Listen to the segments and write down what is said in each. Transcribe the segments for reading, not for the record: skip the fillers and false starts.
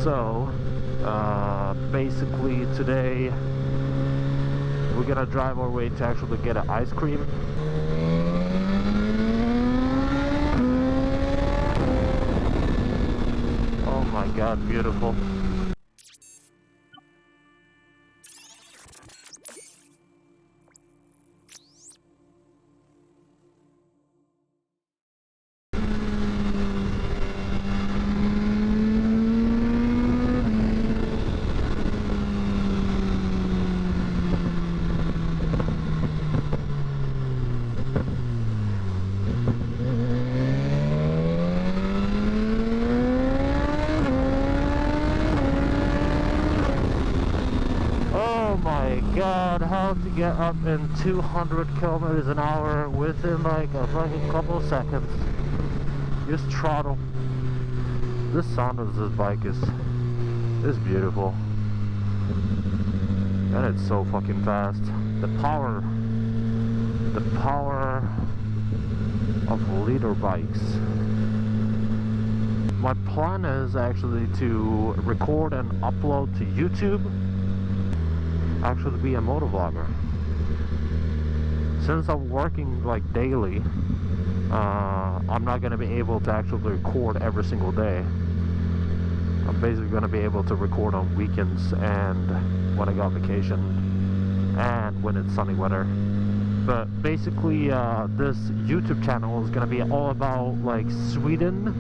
So, basically today we're gonna drive our way to actually get an ice cream. Oh my god, beautiful. God, how to get up in 200 kilometers an hour within like a fucking couple of seconds. Just throttle. The sound of this bike is beautiful, and it's so fucking fast. The power of leader bikes. My plan is actually to record and upload to YouTube. Actually be a motovlogger. Since I'm working like daily, I'm not going to be able to actually record every single day. I'm basically going to be able to record on weekends and when I got vacation and when it's sunny weather. But basically this YouTube channel is going to be all about like Sweden,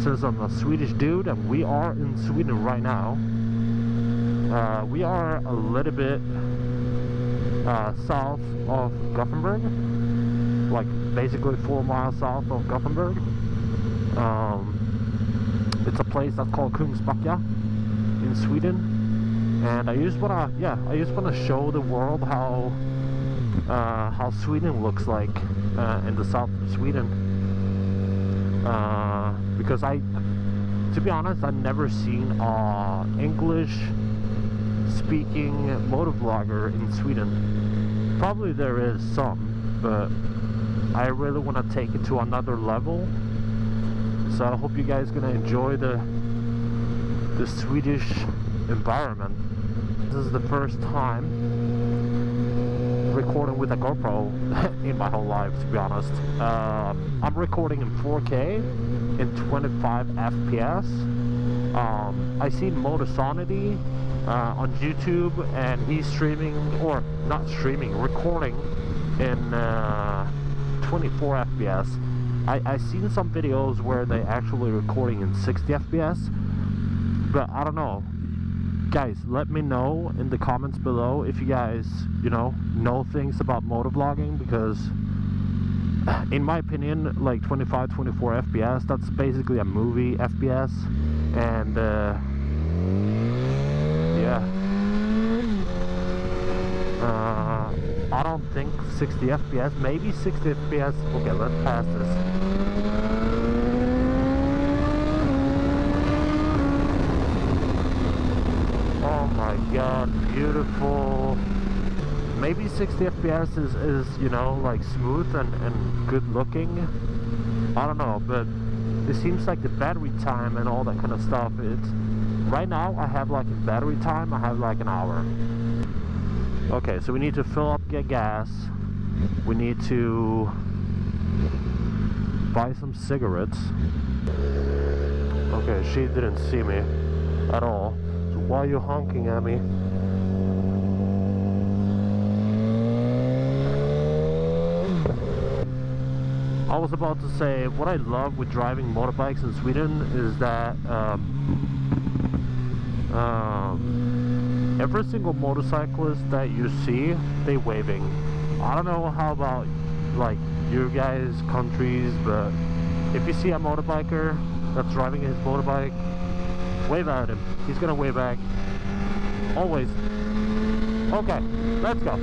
since I'm a Swedish dude and we are in Sweden right now. We are a little bit south of Gothenburg, like basically 4 miles south of Gothenburg. It's a place that's called Kungsbacka in Sweden, and I just wanna show the world how Sweden looks like in the south of Sweden. Because to be honest, I've never seen English speaking motovlogger in Sweden. Probably there is some, but I really want to take it to another level. So I hope you guys gonna enjoy the Swedish environment. This is the first time recording with a GoPro in my whole life, to be honest. I'm recording in 4K in 25 FPS. I seen Motorsanity on YouTube, and he's streaming, or not streaming, recording in 24 FPS. I seen some videos where they actually recording in 60 FPS, but I don't know. Guys, let me know in the comments below if you guys, know things about motovlogging, because in my opinion, like 25-24 FPS, that's basically a movie FPS, and yeah. I don't think 60 FPS, maybe 60 FPS. Okay, let's pass this. Oh my god, beautiful. Maybe 60 FPS is like smooth and good looking. I don't know, but it seems like the battery time and all that kind of stuff, right now I have like in battery time, I have like an hour. Okay, so we need to fill up, get gas. We need to buy some cigarettes. Okay, she didn't see me at all. So why are you honking at me? I was about to say, what I love with driving motorbikes in Sweden is that every single motorcyclist that you see, they waving. I don't know how about like you guys' countries, but if you see a motorbiker that's driving his motorbike, wave at him. He's gonna wave back. Always. Okay, let's go.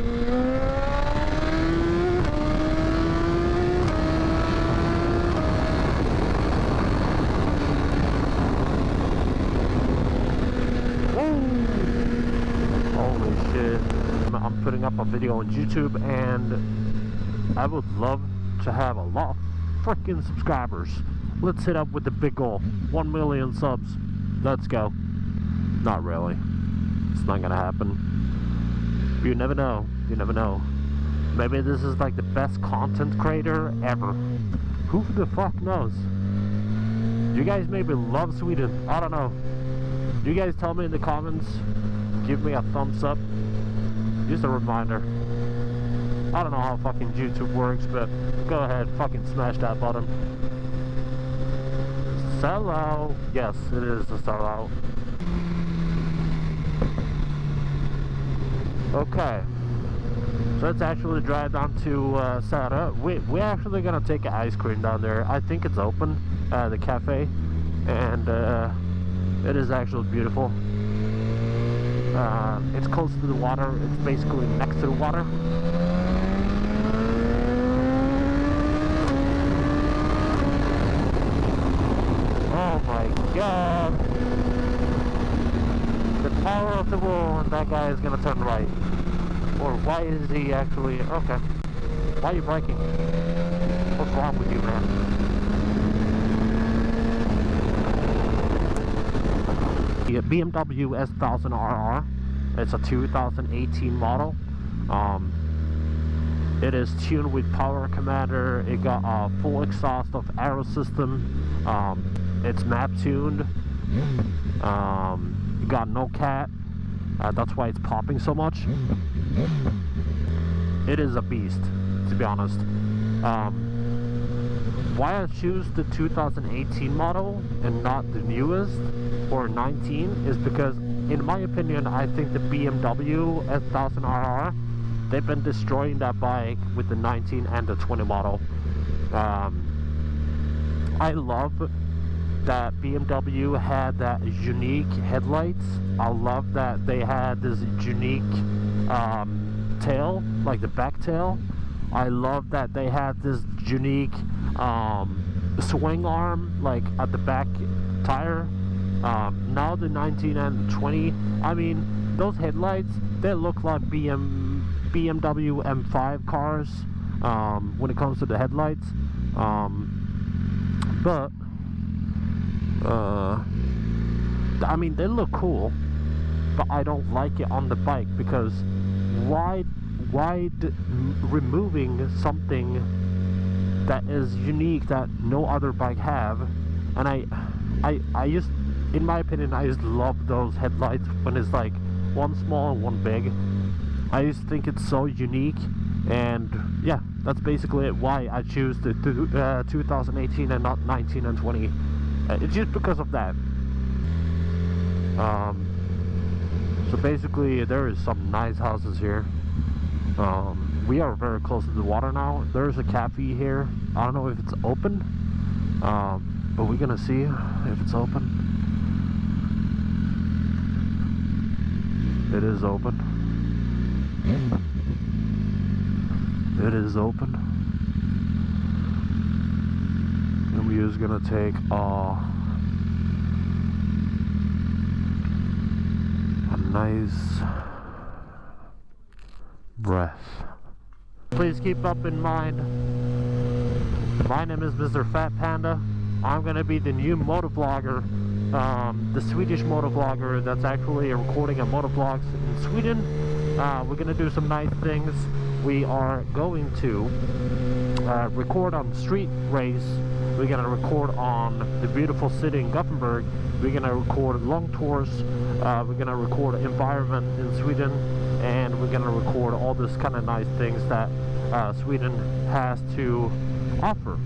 I'm putting up a video on YouTube, and I would love to have a lot of freaking subscribers. Let's hit up with the big goal, 1 million subs. Let's go. Not really. It's not gonna happen. You never know. You never know. Maybe this is like the best content creator ever. Who the fuck knows? You guys maybe love Sweden. I don't know. You guys tell me in the comments. Give me a thumbs up. Just a reminder. I don't know how fucking YouTube works, but go ahead, fucking smash that button. Sellout. Yes, it is a sellout. Okay. So let's actually drive down to Sara. We're actually gonna take an ice cream down there. I think it's open, the cafe, and it is actually beautiful. It's close to the water. It's basically next to the water. Oh my god! The power of the will, and that guy is gonna turn right. Or why is he actually... Okay. Why are you braking? What's wrong with you, man? The BMW S1000RR. It's a 2018 model. It is tuned with power commander. It got a full exhaust of aero system. It's map tuned. It got no cat. That's why it's popping so much. It is a beast, to be honest. Why I choose the 2018 model and not the newest or 19 is because, in my opinion, I think the BMW S1000RR, they've been destroying that bike with the 19 and the 20 model. I love that BMW had that unique headlights. I love that they had this unique tail, like the back tail. I love that they had this unique swing arm, like at the back tire. Now the 19 and 20, I mean, those headlights, they look like BMW M5 cars when it comes to the headlights. But I mean, they look cool, but I don't like it on the bike because why removing something that is unique that no other bike have? And I just, in my opinion, I just love those headlights when it's like one small and one big. I just think it's so unique, and yeah, that's basically it. Why I choose the 2018 and not 19 and 20. It's just because of that. So basically, there is some nice houses here. We are very close to the water now. There's a cafe here. I don't know if it's open, but we're gonna see if it's open. It is open. It is open. And we're just gonna take a nice breath. Please keep up in mind, my name is Mr. Fat Panda. I'm gonna be the new motovlogger, the Swedish motovlogger that's actually recording a motovlogs in Sweden. We're gonna do some nice things. We are going to record on street race. We're gonna record on the beautiful city in Gothenburg. We're gonna record long tours. We're gonna record environment in Sweden, and we're gonna record all this kind of nice things that Sweden has to offer.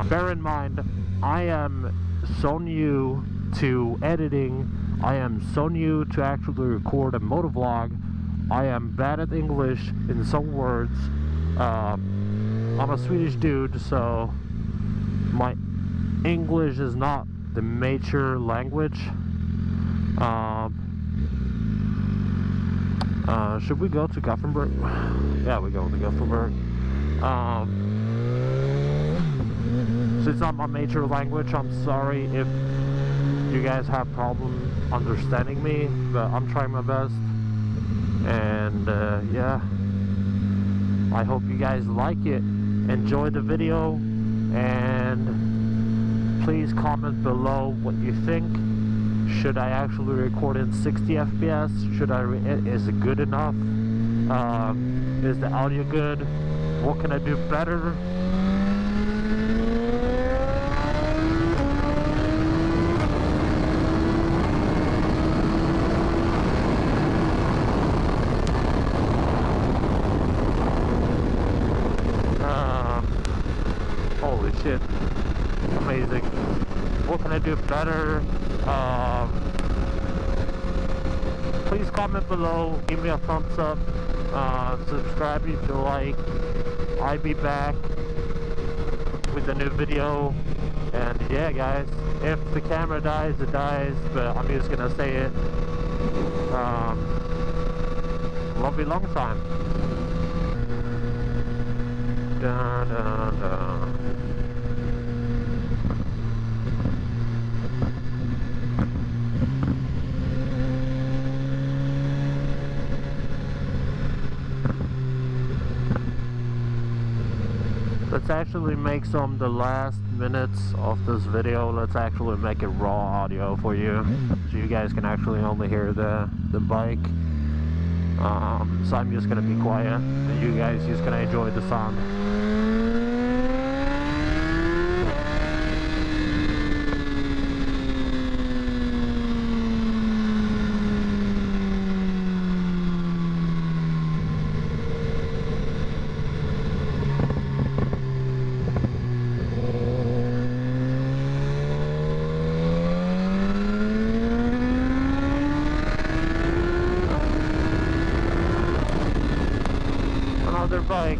Bear in mind, I am so new to editing. I am so new to actually record a motovlog. I am bad at English in some words. I'm a Swedish dude, so my English is not the major language. Should we go to Gothenburg? Yeah, we go to Gothenburg. So it's not my major language. I'm sorry if you guys have problem understanding me, but I'm trying my best. And yeah, I hope you guys like it. Enjoy the video, and please comment below what you think. Should I actually record in 60 FPS? Is it good enough? Is the audio good? What can I do better? Holy shit. Amazing. What can I do better? Please comment below, give me a thumbs up, subscribe if you like. I'll be back with a new video, and yeah guys, if the camera dies, it dies, but I'm just gonna say it. Love you long time. Dun, dun, dun. Let's actually make the last minutes of this video, let's actually make it raw audio for you, so you guys can actually only hear the bike. So I'm just gonna be quiet, and you guys just gonna enjoy the sound. Another bike.